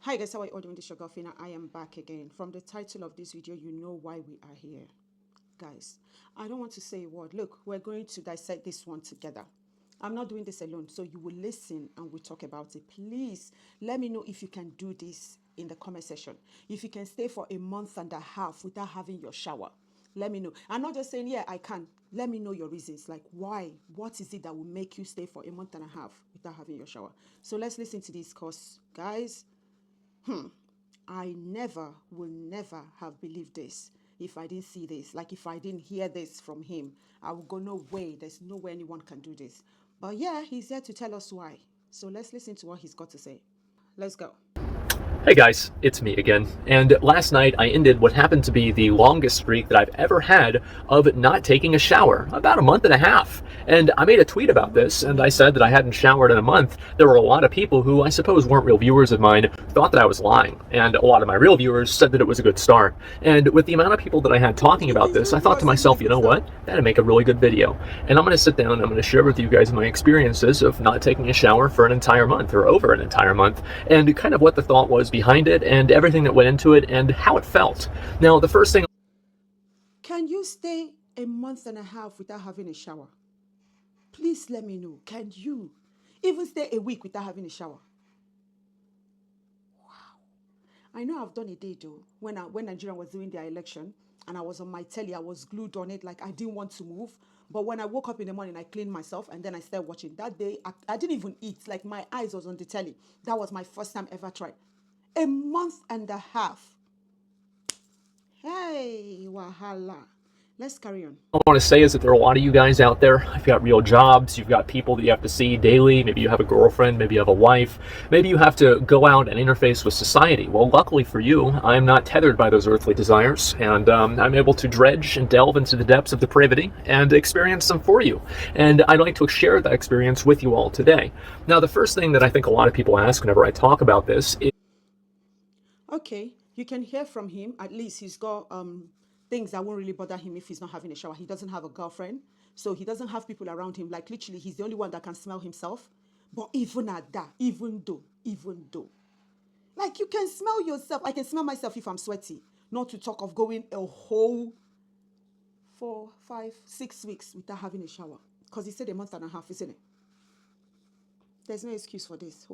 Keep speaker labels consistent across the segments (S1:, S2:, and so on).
S1: Hi guys, how are you all doing? This is your girl Fina. I am back again. From the title of this video, you know why we are here. Guys, I don't want to say a word. Look, we're going to dissect this one together. I'm not doing this alone, so you will listen and we'll talk about it. Please let me know if you can do this in the comment section. If you can stay for a month and a half without having your shower, let me know. I'm not just saying, yeah, I can. Let me know your reasons. Like, why? What is it that will make you stay for a month and a half without having your shower? So let's listen to this because, guys, I will never have believed this if I didn't see this. Like if I didn't hear this from him, I would go, no way, there's no way anyone can do this. But yeah, he's here to tell us why. So let's listen to what he's got to say. Let's go.
S2: Hey guys, it's me again. And last night I ended what happened to be the longest streak that I've ever had of not taking a shower, about a month and a half. And I made a tweet about this, and I said that I hadn't showered in a month. There were a lot of people who I suppose weren't real viewers of mine, thought that I was lying. And a lot of my real viewers said that it was a good start. And with the amount of people that I had talking about this, I thought to myself, you know what? That'd make a really good video. And I'm going to sit down and I'm going to share with you guys my experiences of not taking a shower for an entire month, or over an entire month, and kind of what the thought was behind it and everything that went into it and how it felt. Now, the first thing...
S1: Can you stay a month and a half without having a shower? Please let me know. Can you even stay a week without having a shower? I know I've done a day though. When Nigeria was doing their election and I was on my telly, I was glued on it like I didn't want to move. But when I woke up in the morning, I cleaned myself and then I started watching. That day, I didn't even eat. Like my eyes was on the telly. That was my first time ever tried. A month and a half. Hey, wahala. Let's carry on.
S2: I want to say is that there are a lot of you guys out there. You've got real jobs, you've got people that you have to see daily, maybe you have a girlfriend, maybe you have a wife, maybe you have to go out and interface with society. Well, luckily for you, I'm not tethered by those earthly desires, and I'm able to dredge and delve into the depths of depravity and experience them for you. And I'd like to share that experience with you all today. Now, the first thing that I think a lot of people ask whenever I talk about this is...
S1: Okay, you can hear from him. At least he's got things that won't really bother him if he's not having a shower. He doesn't have a girlfriend, so he doesn't have people around him. Like literally, he's the only one that can smell himself. But even at that, even though, like you can smell yourself. I can smell myself if I'm sweaty. Not to talk of going a whole 4, 5, 6 weeks without having a shower. Because he said a month and a half, isn't it? There's no excuse for this.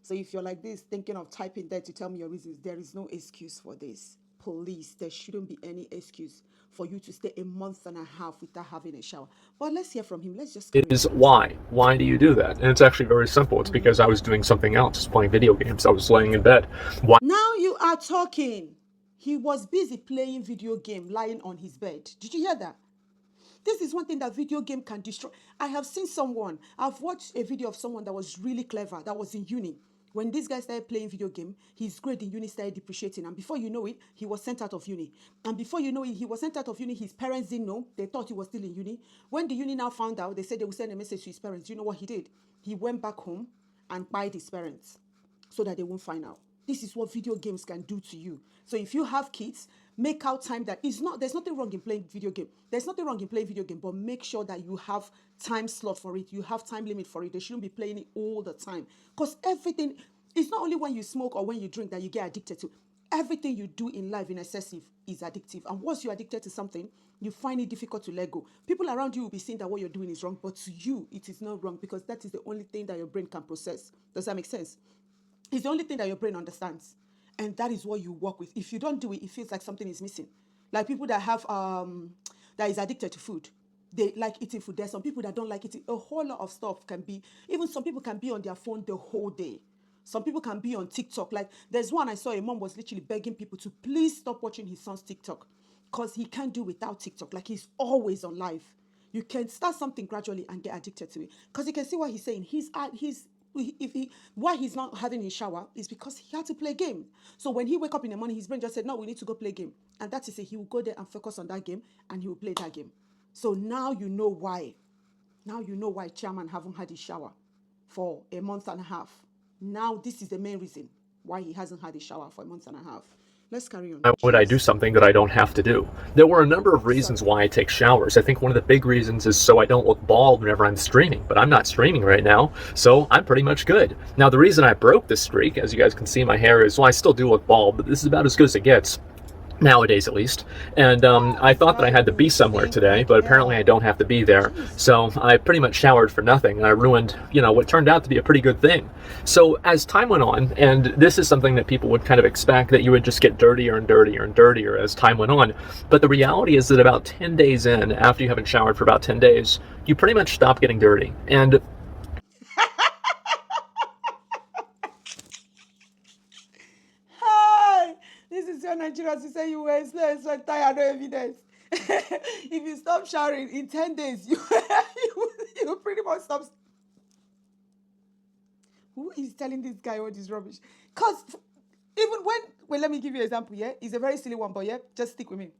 S1: So if you're like this, thinking of typing there to tell me your reasons, there is no excuse for this. Police, there shouldn't be any excuse for you to stay a month and a half without having a shower. But let's hear from him. Let's just carry
S2: is
S1: on.
S2: why? Why do you do that? And it's actually very simple. It's because I was doing something else, playing video games. I was laying in bed. Why?
S1: Now you are talking. He was busy playing video game, lying on his bed. Did you hear that? This is one thing that video game can destroy. I have seen someone, I've watched a video of someone that was really clever, that was in uni. When this guy started playing video game, his grade in uni started depreciating. And before you know it, he was sent out of uni. And before you know it, he was sent out of uni. His parents didn't know. They thought he was still in uni. When the uni now found out, they said they would send a message to his parents. You know what he did? He went back home and buyed his parents so that they won't find out. This is what video games can do to you. So if you have kids, make out time that is not, there's nothing wrong in playing video game. There's nothing wrong in playing video game, but make sure that you have time slot for it. You have time limit for it. They shouldn't be playing it all the time. Because everything, it's not only when you smoke or when you drink that you get addicted to. Everything you do in life in excessive is addictive. And once you're addicted to something, you find it difficult to let go. People around you will be saying that what you're doing is wrong, but to you, it is not wrong because that is the only thing that your brain can process. Does that make sense? It's the only thing that your brain understands. And that is what you work with. If you don't do it, it feels like something is missing. Like people that have that is addicted to food. They like eating food. There's some people that don't like eating. A whole lot of stuff can be, even some people can be on their phone the whole day. Some people can be on TikTok. Like there's one I saw, a mom was literally begging people to please stop watching his son's TikTok because he can't do without TikTok. Like he's always on live. You can start something gradually and get addicted to it. Because you can see what he's saying. Why he's not having his shower is because he had to play game. So when he wake up in the morning, his brain just said, no, we need to go play game. And that is it. He will go there and focus on that game and he will play that game. So now you know why. Now you know why Chairman haven't had his shower for a month and a half. Now this is the main reason why he hasn't had his shower for a month and a half. Let's carry on.
S2: Why would I do
S1: Jeez.
S2: something that I don't have to do? There were a number of reasons
S1: Sorry.
S2: why I take showers. I think one of the big reasons is so I don't look bald whenever I'm streaming, but I'm not streaming right now, so I'm pretty much good. Now, the reason I broke this streak, as you guys can see, my hair is, well, I still do look bald, but this is about as good as it gets. Nowadays, at least. And I thought that I had to be somewhere
S1: Stink
S2: today,
S1: like
S2: but apparently I
S1: hell.
S2: don't have to be there.
S1: Jeez.
S2: So I pretty much showered for nothing, and I ruined, what turned out to be a pretty good thing. So as time went on, and this is something that people would kind of expect, that you would just get dirtier and dirtier and dirtier as time went on. But the reality is that about 10 days in, after you haven't showered for about 10 days, you pretty much stop getting dirty. And
S1: Hi, this is your Nigerians who say you were so tired, no evidence. If you stop showering in 10 days, you pretty much stop. Who is telling this guy all this rubbish? Because even well, let me give you an example, yeah? It's a very silly one, but yeah, just stick with me.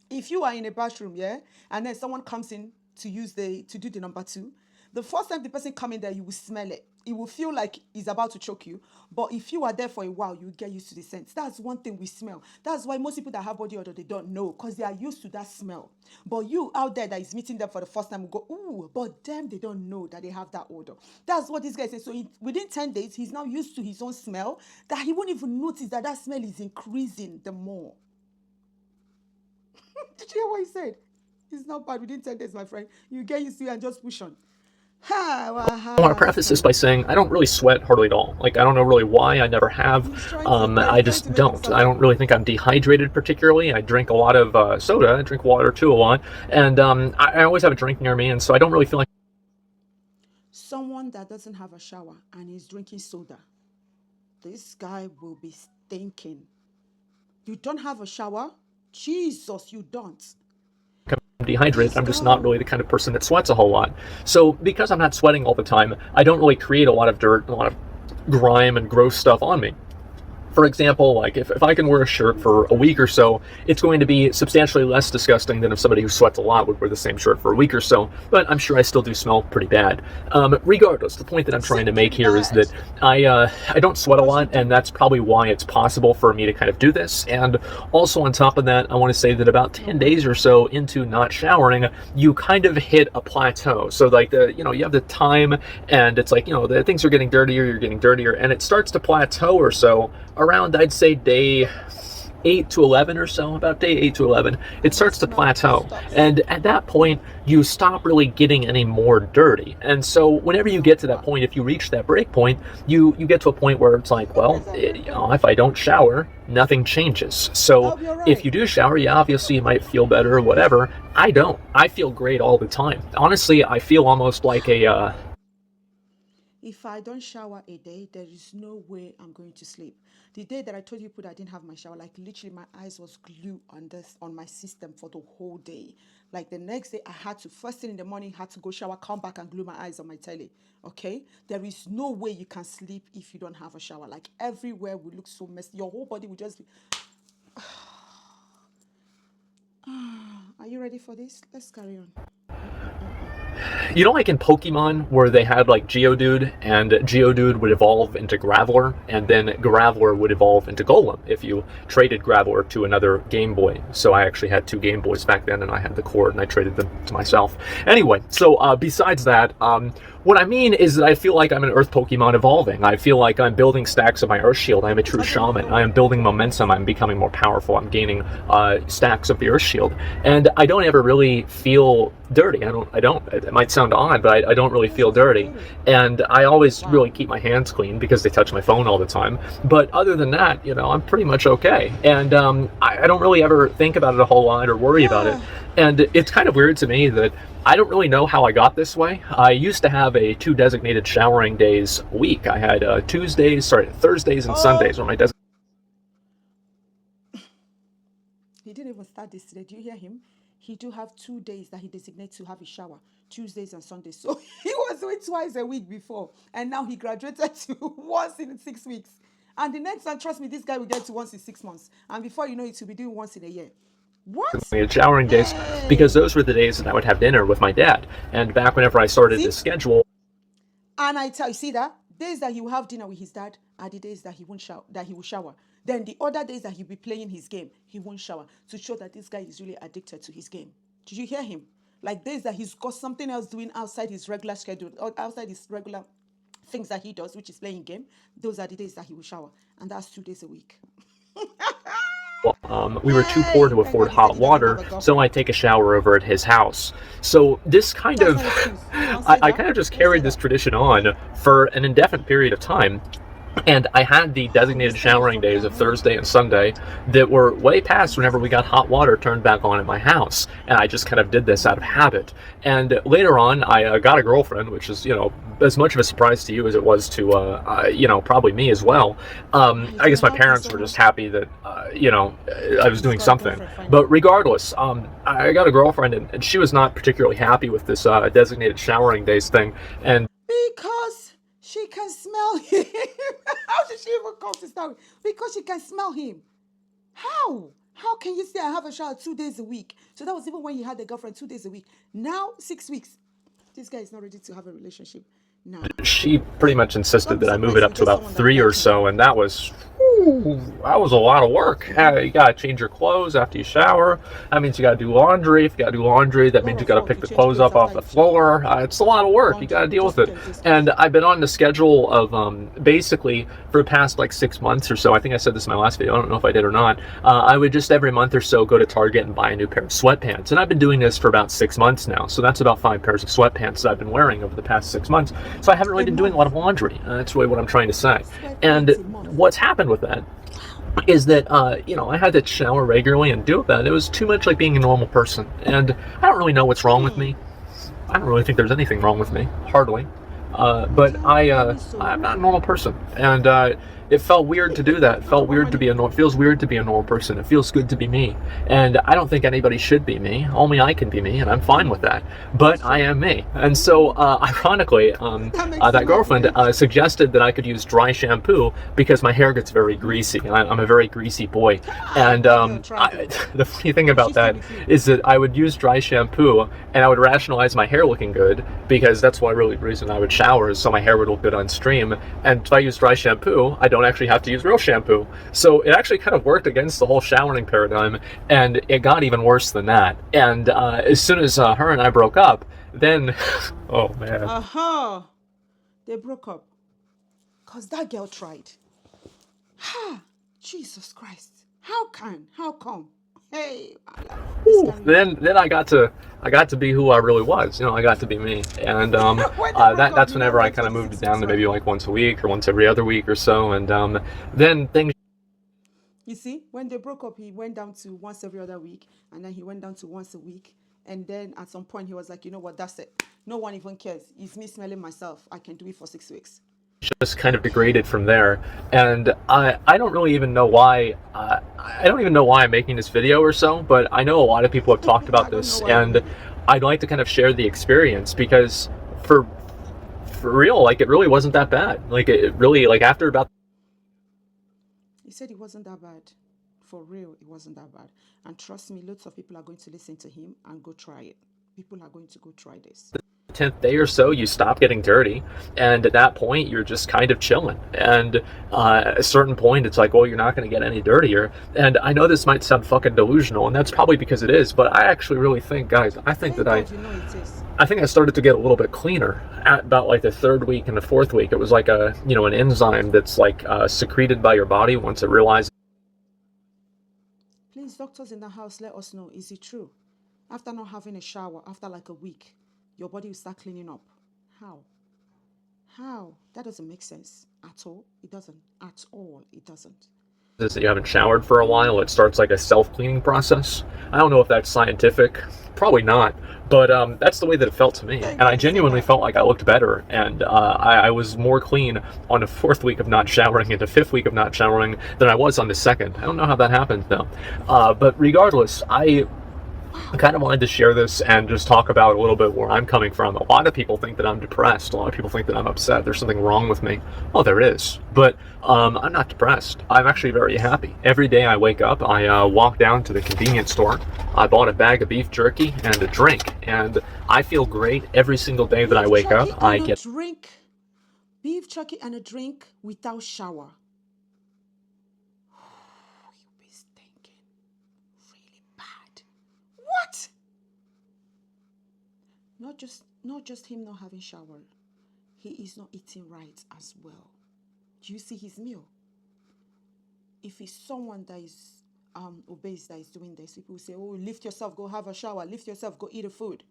S1: If you are in a bathroom, yeah, and then someone comes in to do the number two, the first time the person come in there, you will smell it. It will feel like he's about to choke you. But if you are there for a while, you get used to the scent. That's one thing we smell. That's why most people that have body odor, they don't know, because they are used to that smell. But you out there that is meeting them for the first time will go, ooh, but them, they don't know that they have that odor. That's what this guy says. So within 10 days, he's now used to his own smell, that he won't even notice that that smell is increasing the more. Did you hear what he said? It's not bad. Within 10 days, my friend, you get used to it and just push on. Ha,
S2: I want to preface this by saying I don't really sweat hardly at all. Like, I don't know really why. I never have.
S1: He's trying to
S2: I just don't. I don't really think I'm dehydrated particularly. I drink a lot of soda. I drink water too a lot. And I always have a drink near me, and so I don't really feel like
S1: someone that doesn't have a shower and is drinking soda. This guy will be stinking. You don't have a shower? Jesus, you don't.
S2: I'm dehydrated.
S1: Please
S2: I'm just not
S1: go.
S2: really the kind of person that sweats a whole lot. So because I'm not sweating all the time, I don't really create a lot of dirt, a lot of grime and gross stuff on me. For example, like if I can wear a shirt for a week or so, it's going to be substantially less disgusting than if somebody who sweats a lot would wear the same shirt for a week or so, but I'm sure I still do smell pretty bad. Regardless, the point that I'm trying to make here is that I don't sweat a lot, and that's probably why it's possible for me to kind of do this. And also on top of that, I want to say that about 10 days or so into not showering, you kind of hit a plateau. So like you have the time, and it's like, the things are getting dirtier, you're getting dirtier, and it starts to plateau or so around, I'd say, day 8 to 11 or so, about day 8 to 11, it starts to plateau. And at that point, you stop really getting any more dirty. And so whenever you get to that point, if you reach that break point, you get to a point where it's like, well, if I don't shower, nothing changes. So if you do shower, yeah, obviously you might feel better or whatever. I don't. I feel great all the time. Honestly, I feel almost like a...
S1: If I don't shower a day, there is no way I'm going to sleep. The day that I told you I didn't have my shower, like literally my eyes was glued on my system for the whole day. Like the next day, I had to, first thing in the morning, had to go shower, come back and glue my eyes on my telly. Okay? There is no way you can sleep if you don't have a shower. Like everywhere will look so messy. Your whole body will just be... Are you ready for this? Let's carry on.
S2: Like in Pokemon, where they had like Geodude, and Geodude would evolve into Graveler, and then Graveler would evolve into Golem if you traded Graveler to another Game Boy. So I actually had 2 Game Boys back then, and I had the cord, and I traded them to myself. Anyway, so besides that, what I mean is that I feel like I'm an Earth Pokemon evolving. I feel like I'm building stacks of my Earth Shield. I'm a true shaman. I am building momentum. I'm becoming more powerful. I'm gaining stacks of the Earth Shield. And I don't ever really feel dirty. I don't. It might sound odd, but I don't really feel dirty. And I always really keep my hands clean because they touch my phone all the time. But other than that, I'm pretty much okay. And I don't really ever think about it a whole lot or worry about it. And it's kind of weird to me that I don't really know how I got this way. I used to have 2 designated showering days a week. I had Thursdays and Sundays were my designated.
S1: He didn't even start this today. Do you hear him? He do have 2 days that he designates to have his shower, Tuesdays and Sundays. So he was doing twice a week before, and now he graduated to once in 6 weeks. And the next one, trust me, this guy will get to once in 6 months. And before you know it, he'll be doing once in a year. What?
S2: Showering days, because those were the days that I would have dinner with my dad. And back whenever I started this schedule.
S1: And I tell you, see that? days that he will have dinner with his dad are the days that he won't shower, that he will shower. Then the other days that he'll be playing his game, he won't shower, to show that this guy is really addicted to his game. Did you hear him? Like days that he's got something else doing outside his regular schedule, or outside his regular things that he does, which is playing game, those are the days that he will shower. And that's 2 days a week.
S2: We were too poor to afford hot water, so I take a shower over at his house. So this kind of, I kind of just carried this tradition on for an indefinite period of time. And I had the designated showering days of Thursday and Sunday that were way past whenever we got hot water turned back on at my house. And I just kind of did this out of habit. And later on, I got a girlfriend, which is, as much of a surprise to you as it was to, probably me as well. I guess my parents were just happy that, I was doing something. But regardless, I got a girlfriend, and she was not particularly happy with this designated showering days thing. And
S1: because she can smell him. How did she even come to start with? Because she can smell him. How? How can you say I have a shower 2 days a week? So that was even when you had a girlfriend 2 days a week. Now, 6 weeks. This guy is not ready to have a relationship. No.
S2: She pretty much insisted that I move it up to about 3 or so, and that was a lot of work. You gotta change your clothes after you shower. That means you gotta do laundry. If you gotta do laundry, that means you gotta pick the clothes up off the floor. It's a lot of work. You gotta deal with it. And I've been on the schedule of basically for the past like 6 months or so. I think I said this in my last video. I don't know if I did or not. I would just every month or so go to Target and buy a new pair of sweatpants. And I've been doing this for about 6 months now. So that's about 5 pairs of sweatpants that I've been wearing over the past 6 months. So I haven't really been doing a lot of laundry. That's really what I'm trying to say. And what's happened with that is that, I had to shower regularly and do that. It was too much like being a normal person. And I don't really know what's wrong with me. I don't really think there's anything wrong with me. Hardly. But I'm not a normal person. And it felt weird to do that. It felt weird to be feels weird to be a normal person. It feels good to be me. And I don't think anybody should be me. Only I can be me, and I'm fine with that. But I am me. And so, ironically, that girlfriend suggested that I could use dry shampoo because my hair gets very greasy. And I'm a very greasy boy. And the funny thing about that is that I would use dry shampoo, and I would rationalize my hair looking good because that's why really the reason I would shower is so my hair would look good on stream. And if I use dry shampoo, I don't actually have to use real shampoo. So it actually kind of worked against the whole showering paradigm, and it got even worse than that. And as soon as her and I broke up, then oh man,
S1: they broke up because that girl tried. Jesus Christ, how come? Hey,
S2: then I got to be who I really was. I got to be me, and that's whenever I kind of moved it down to maybe like once a week or once every other week or so, and then things.
S1: You see, when they broke up, he went down to once every other week, and then he went down to once a week, and then at some point he was like, you know what, that's it. No one even cares. It's me smelling myself. I can do it for 6 weeks.
S2: Just kind of degraded from there, and I don't really even know why. I don't even know why I'm making this video or so, but I know a lot of people have talked about this, and I'd like to kind of share the experience because for real, like it really wasn't that bad. Like it really, like after about.
S1: He said it wasn't that bad. For real, it wasn't that bad. And trust me, lots of people are going to listen to him and go try it. People are going to go try this.
S2: 10th day or so, you stop getting dirty, and at that point you're just kind of chilling, and at a certain point it's like, well, you're not going to get any dirtier. And I know this might sound fucking delusional, and that's probably because it is, but I actually really think, guys, I think that I think I started to get a little bit cleaner at about like the 3rd week and the 4th week. It was like an enzyme that's like secreted by your body once it realizes.
S1: Please, doctors in the house, let us know, is it true? After not having a shower, after like a week, your body will start cleaning up. How? That doesn't make sense at all. It doesn't. At all, it doesn't.
S2: Is that you haven't showered for a while, it starts like a self-cleaning process. I don't know if that's scientific. Probably not. But that's the way that it felt to me. And I genuinely felt like I looked better. And I was more clean on the 4th week of not showering and the 5th week of not showering than I was on the 2nd. I don't know how that happened, though. But regardless, I kind of wanted to share this and just talk about a little bit where I'm coming from. A lot of people think that I'm depressed. A lot of people think that I'm upset. There's something wrong with me. Oh, there is. But I'm not depressed. I'm actually very happy. Every day I wake up, I walk down to the convenience store. I bought a bag of beef jerky and a drink. And I feel great every single day that I wake up. I get
S1: drink beef jerky and a drink without shower. You'll be stinking really bad. What? Not just him not having shower. He is not eating right as well. Do you see his meal? If it's someone that is obese that is doing this, people will say, oh, lift yourself, go have a shower, lift yourself, go eat a food.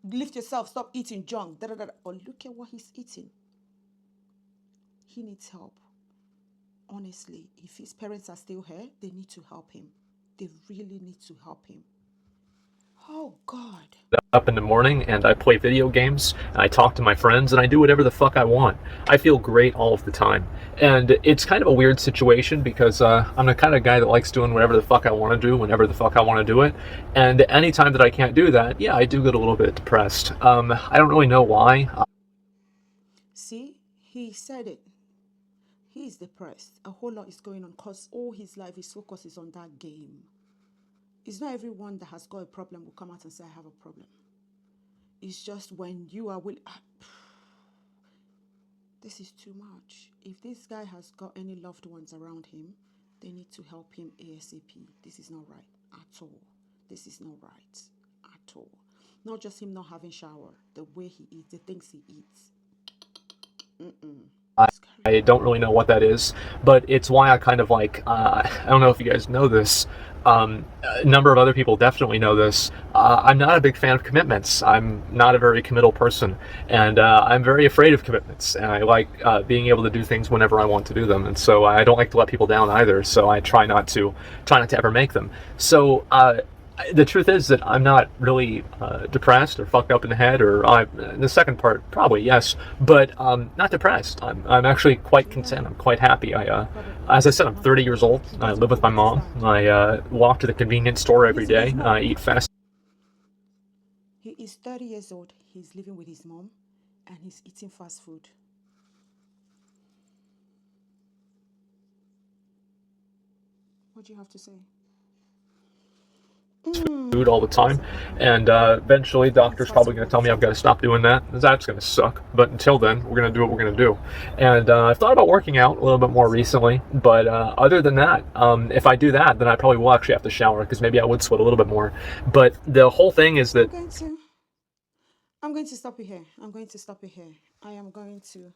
S1: Lift yourself, stop eating junk. Da, da, da. But look at what he's eating. He needs help. Honestly, if his parents are still here, they need to help him. They really need to help him. Oh, God.
S2: Up in the morning and I play video games and I talk to my friends and I do whatever the fuck I want. I feel great all of the time. And it's kind of a weird situation because I'm the kind of guy that likes doing whatever the fuck I want to do whenever the fuck I want to do it. And anytime that I can't do that, yeah, I do get a little bit depressed. I don't really know why.
S1: See, he said it. He is depressed. A whole lot is going on because all his life, his focus is on that game. It's not everyone that has got a problem will come out and say, I have a problem. It's just when you are willing. This is too much. If this guy has got any loved ones around him, they need to help him ASAP. This is not right at all. This is not right at all. Not just him not having shower, the way he eats, the things he eats.
S2: I don't really know what that is, but it's why I kind of like, I don't know if you guys know this, a number of other people definitely know this, I'm not a big fan of commitments. I'm not a very committal person, and I'm very afraid of commitments, and I like being able to do things whenever I want to do them, and so I don't like to let people down either, so I try not to ever make them. So, the truth is that I'm not really depressed or fucked up in the head, or the second part probably yes, but not depressed. I'm actually quite content. I'm quite happy. As I said, I'm 30 years old. I live with my mom. I walk to the convenience store every day. I eat fast.
S1: He is 30 years old. He's living with his mom, and he's eating fast food. What do you have to say?
S2: Food all the time, and eventually doctor's probably going to tell me I've got to stop doing that. That's going to suck, but until then we're going to do what we're going to do. And I've thought about working out a little bit more recently, but other than that, if I do that, then I probably will actually have to shower, because maybe I would sweat a little bit more. But the whole thing is that
S1: I'm going to stop it here. I'm going to stop it here. I am going to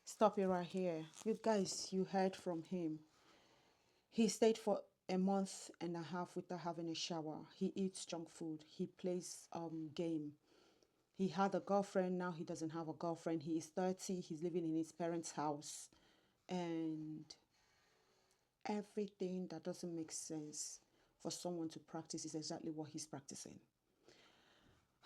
S1: stop it right here. You guys, you heard from him. He stayed for a month and a half without having a shower. He eats junk food. He plays game. He had a girlfriend. Now he doesn't have a girlfriend. He is 30. He's living in his parents' house. And everything that doesn't make sense for someone to practice is exactly what he's practicing.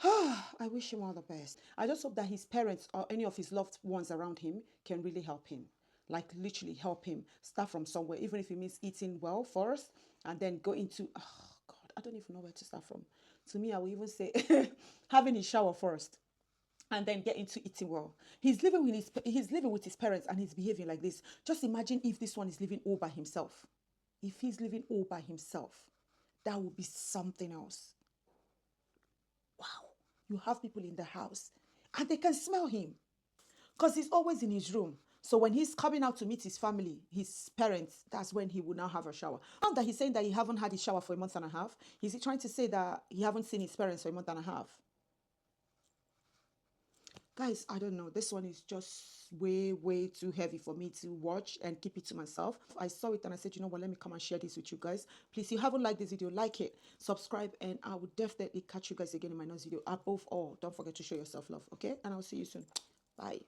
S1: I wish him all the best. I just hope that his parents or any of his loved ones around him can really help him. Like literally help him start from somewhere, even if it means eating well first and then go into, oh God, I don't even know where to start from. To me, I will even say having his shower first and then get into eating well. He's living with his parents and he's behaving like this. Just imagine if this one is living all by himself. If he's living all by himself, that would be something else. Wow. You have people in the house and they can smell him because he's always in his room. So when he's coming out to meet his family, his parents, that's when he will now have a shower. Now that he's saying that he haven't had his shower for a month and a half, is he trying to say that he haven't seen his parents for a month and a half? Guys, I don't know. This one is just way, way too heavy for me to watch and keep it to myself. I saw it and I said, you know what, let me come and share this with you guys. Please, if you haven't liked this video, like it, subscribe, and I will definitely catch you guys again in my next video. Above all, don't forget to show yourself love, okay? And I'll see you soon. Bye.